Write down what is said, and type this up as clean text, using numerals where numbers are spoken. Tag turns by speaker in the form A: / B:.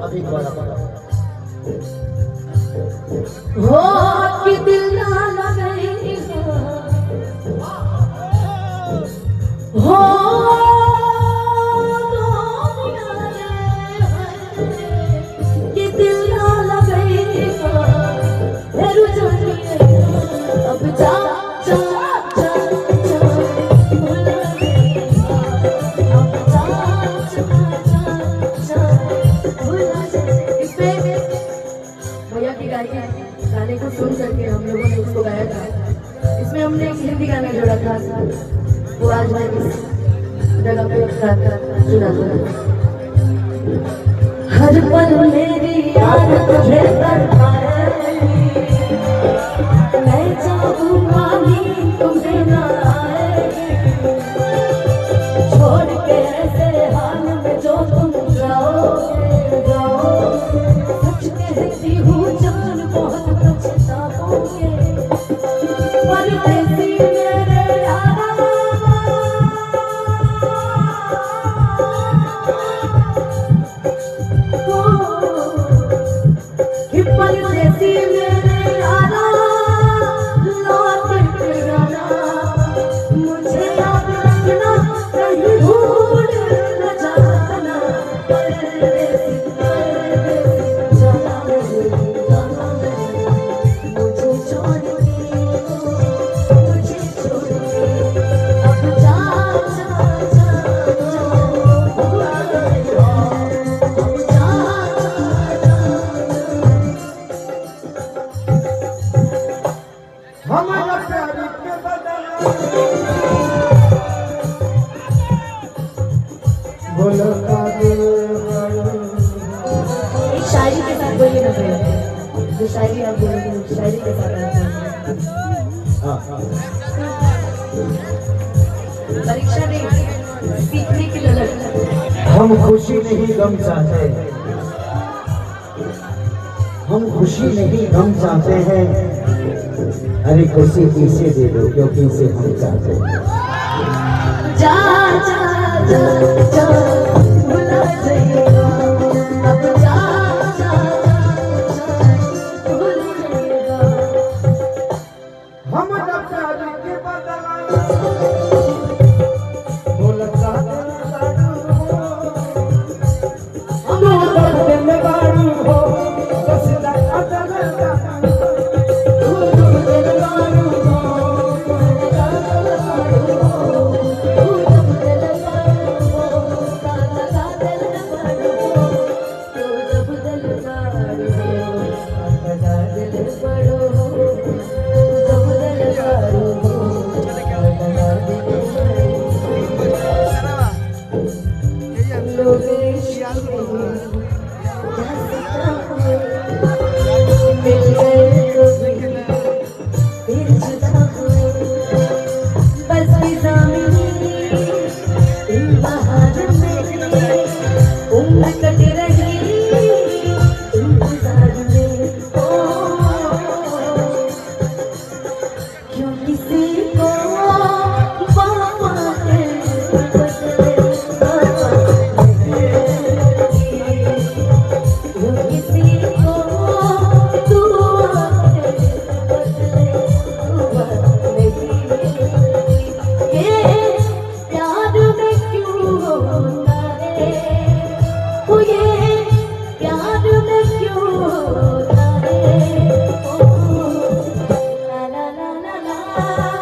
A: अभी दोबारा
B: हो कि दिल ना लगे हो कि दिल ना लगे अब जा जा जा गाने को सुन करके हम लोगों ने उसको गाया था। इसमें हमने एक हिंदी गाना जोड़ा था, वो आज मैं इस जगह पे सुना था। हर पल मेरी याद तुझे करता है, मैं चाहूंगा नींद तुम्हें ना आए, छोड़ के ऐसे हाल में जो तुम जाओगे जाओगे। सच कहती हूँ जान बहुत पछताओगे, परदेसी मेरे यारा कि परदेसी मेरे यारा लौट के आना, मुझे याद रखना कहीं भूल न जाना। परदेसी शायरी के साथ बोलिए ना भैया, जो शायरी आप बोलोगे शायरी के साथ परीक्षा नहीं सीखने की ललक।
A: हम खुशी नहीं गम चाहते, हम खुशी नहीं गम चाहते हैं। अरे खुशी इसे दे दो क्योंकि इसे हम चाहते हैं।
B: जा जा जा जा भुला जाइएगा, अब जा जा जा भूल जाइएगा।
A: हम प्यार के बदला बोलता हम दर्द में बारू हो, कसदा अदल
B: la la la la